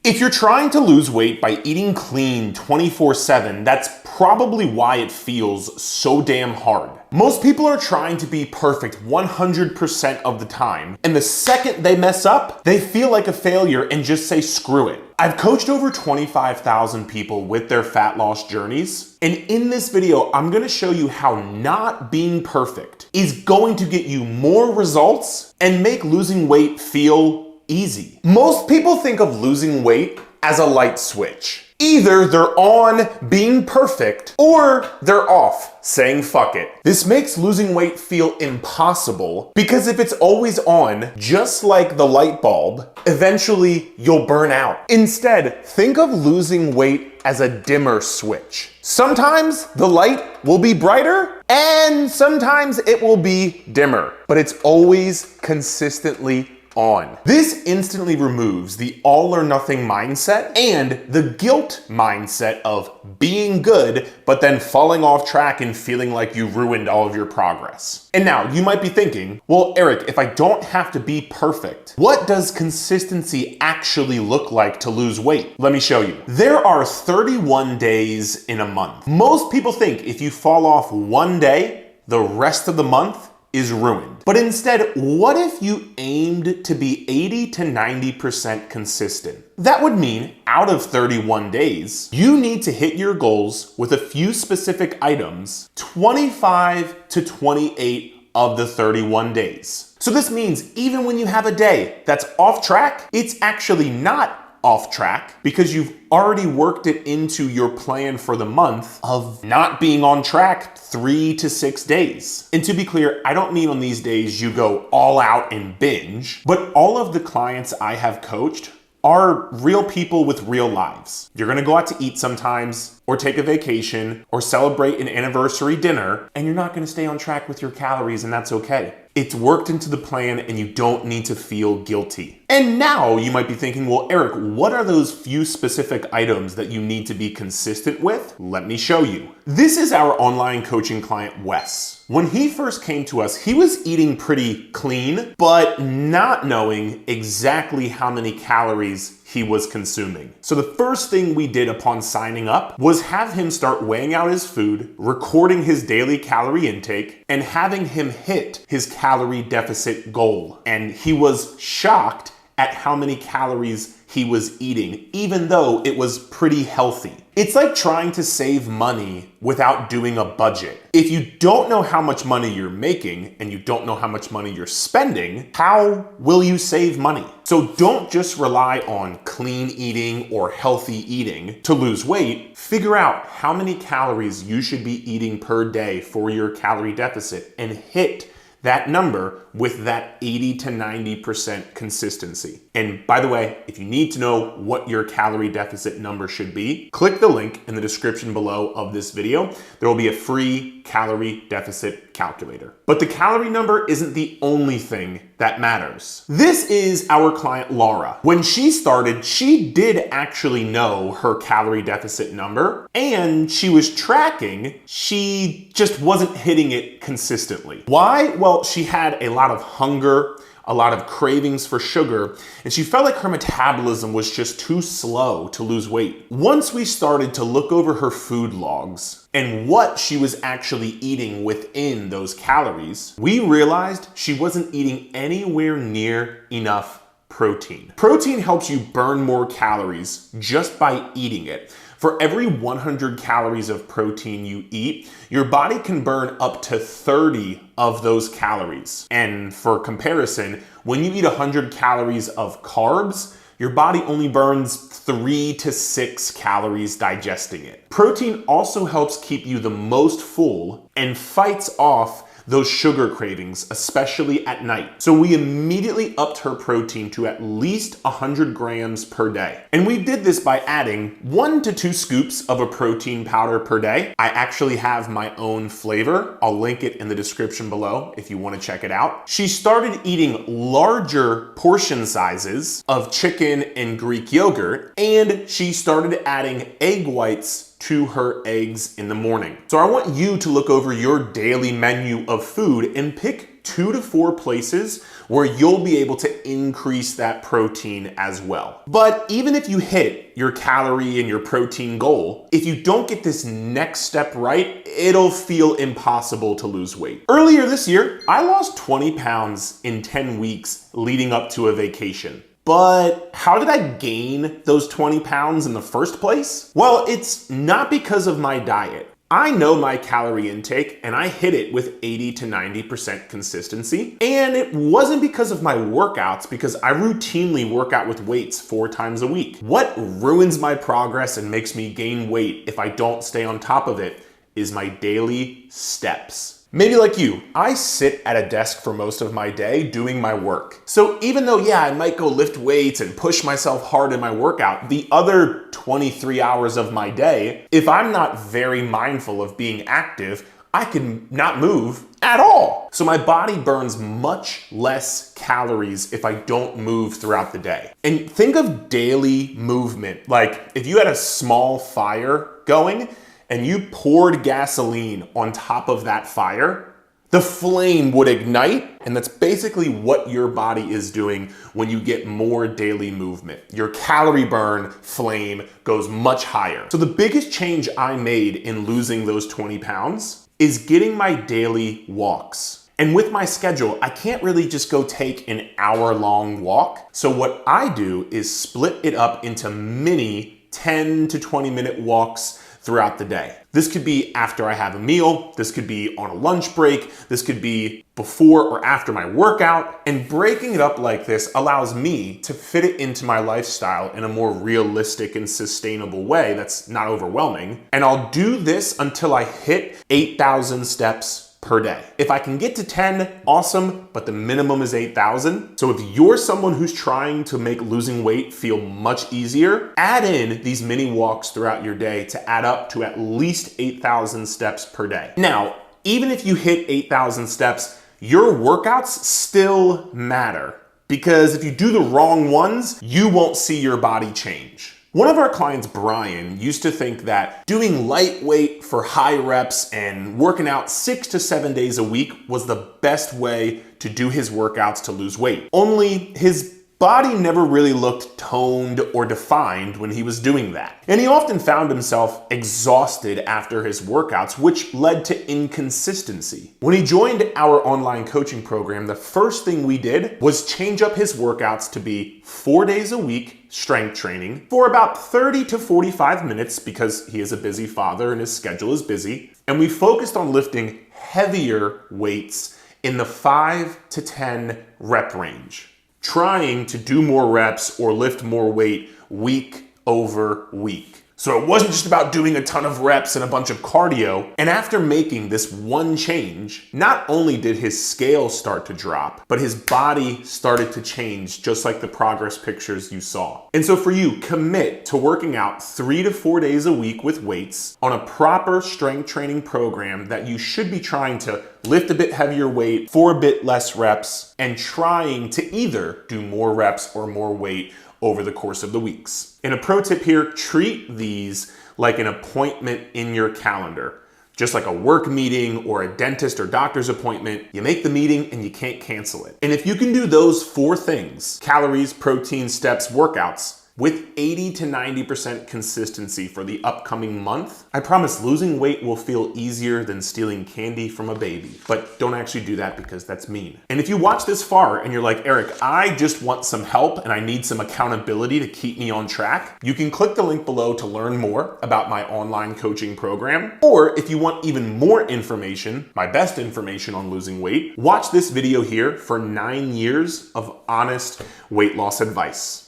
If you're trying to lose weight by eating clean 24/7, that's probably why it feels so damn hard. Most people are trying to be perfect 100% of the time, and the second they mess up, they feel like a failure and just say screw it. I've coached over 25,000 people with their fat loss journeys, and in this video, I'm gonna show you how not being perfect is going to get you more results and make losing weight feel easy. Most people think of losing weight as a light switch. Either they're on being perfect or they're off saying fuck it. This makes losing weight feel impossible because if it's always on, just like the light bulb, eventually you'll burn out. Instead, think of losing weight as a dimmer switch. Sometimes the light will be brighter and sometimes it will be dimmer, but it's always consistently on. This instantly removes the all or nothing mindset and the guilt mindset of being good, but then falling off track and feeling like you ruined all of your progress. And now you might be thinking, well, Eric, if I don't have to be perfect, what does consistency actually look like to lose weight? Let me show you. There are 31 days in a month. Most people think if you fall off one day, the rest of the month is ruined. But instead, what if you aimed to be 80 to 90% consistent? That would mean out of 31 days, you need to hit your goals with a few specific items 25 to 28 of the 31 days. So this means even when you have a day that's off track, it's actually not off track because you've already worked it into your plan for the month of not being on track 3 to 6 days. And to be clear, I don't mean on these days you go all out and binge, but all of the clients I have coached are real people with real lives. You're gonna go out to eat sometimes, or take a vacation, or celebrate an anniversary dinner, and you're not gonna stay on track with your calories, and that's okay. It's worked into the plan and you don't need to feel guilty. And now you might be thinking, well, Eric, what are those few specific items that you need to be consistent with? Let me show you. This is our online coaching client, Wes. When he first came to us, he was eating pretty clean, but not knowing exactly how many calories he was consuming. So the first thing we did upon signing up was have him start weighing out his food, recording his daily calorie intake, and having him hit his calorie deficit goal. And he was shocked at how many calories he was eating, even though it was pretty healthy. It's like trying to save money without doing a budget. If you don't know how much money you're making and you don't know how much money you're spending, how will you save money? So don't just rely on clean eating or healthy eating to lose weight. Figure out how many calories you should be eating per day for your calorie deficit and hit that number with that 80 to 90% consistency. And by the way, if you need to know what your calorie deficit number should be, click the link in the description below of this video. There will be a free calorie deficit calculator. But the calorie number isn't the only thing that matters. This is our client, Laura. When she started, she did actually know her calorie deficit number and she was tracking, she just wasn't hitting it consistently. Why? Well, she had a lot of hunger, a lot of cravings for sugar, and she felt like her metabolism was just too slow to lose weight. Once we started to look over her food logs and what she was actually eating within those calories, we realized she wasn't eating anywhere near enough protein. Protein helps you burn more calories just by eating it. For every 100 calories of protein you eat, your body can burn up to 30 of those calories. And for comparison, when you eat 100 calories of carbs, your body only burns 3 to 6 calories digesting it. Protein also helps keep you the most full and fights off those sugar cravings, especially at night. So we immediately upped her protein to at least 100 grams per day. And we did this by adding 1 to 2 scoops of a protein powder per day. I actually have my own flavor. I'll link it in the description below if you want to check it out. She started eating larger portion sizes of chicken and Greek yogurt, and she started adding egg whites to her eggs in the morning. So I want you to look over your daily menu of food and pick pick 2 to 4 places where you'll be able to increase that protein as well. But even if you hit your calorie and your protein goal, if you don't get this next step right, it'll feel impossible to lose weight. Earlier this year, I lost 20 pounds in 10 weeks leading up to a vacation. But how did I gain those 20 pounds in the first place? Well, it's not because of my diet. I know my calorie intake and I hit it with 80 to 90% consistency. And it wasn't because of my workouts, because I routinely work out with weights 4 times a week. What ruins my progress and makes me gain weight if I don't stay on top of it is my daily steps. Maybe like you, I sit at a desk for most of my day doing my work. So even though, yeah, I might go lift weights and push myself hard in my workout, the other 23 hours of my day, if I'm not very mindful of being active, I can not move at all. So my body burns much less calories if I don't move throughout the day. And think of daily movement. Like if you had a small fire going, and you poured gasoline on top of that fire, the flame would ignite, and that's basically what your body is doing when you get more daily movement. Your calorie burn flame goes much higher. So the biggest change I made in losing those 20 pounds is getting my daily walks. And with my schedule, I can't really just go take an hour-long walk. So what I do is split it up into mini 10 to 20-minute walks throughout the day. This could be after I have a meal, this could be on a lunch break, this could be before or after my workout, and breaking it up like this allows me to fit it into my lifestyle in a more realistic and sustainable way that's not overwhelming. And I'll do this until I hit 8,000 steps per day. If I can get to 10, awesome, but the minimum is 8,000. So if you're someone who's trying to make losing weight feel much easier, add in these mini walks throughout your day to add up to at least 8,000 steps per day. Now, even if you hit 8,000 steps, your workouts still matter, because if you do the wrong ones, you won't see your body change. One of our clients, Brian, used to think that doing lightweight for high reps and working out 6 to 7 days a week was the best way to do his workouts to lose weight. Only his body never really looked toned or defined when he was doing that. And he often found himself exhausted after his workouts, which led to inconsistency. When he joined our online coaching program, the first thing we did was change up his workouts to be 4 days a week strength training for about 30 to 45 minutes, because he is a busy father and his schedule is busy. And we focused on lifting heavier weights in the 5 to 10 rep range, trying to do more reps or lift more weight week over week. So it wasn't just about doing a ton of reps and a bunch of cardio. And after making this one change, not only did his scale start to drop, but his body started to change, just like the progress pictures you saw. And so for you, commit to working out 3 to 4 days a week with weights on a proper strength training program that you should be trying to lift a bit heavier weight for a bit less reps, and trying to either do more reps or more weight over the course of the weeks. And a pro tip here, treat these like an appointment in your calendar. Just like a work meeting or a dentist or doctor's appointment, you make the meeting and you can't cancel it. And if you can do those 4 things, calories, protein, steps, workouts, with 80 to 90% consistency for the upcoming month, I promise losing weight will feel easier than stealing candy from a baby. But don't actually do that, because that's mean. And if you watch this far and you're like, Eric, I just want some help and I need some accountability to keep me on track, you can click the link below to learn more about my online coaching program. Or if you want even more information, my best information on losing weight, watch this video here for 9 years of honest weight loss advice.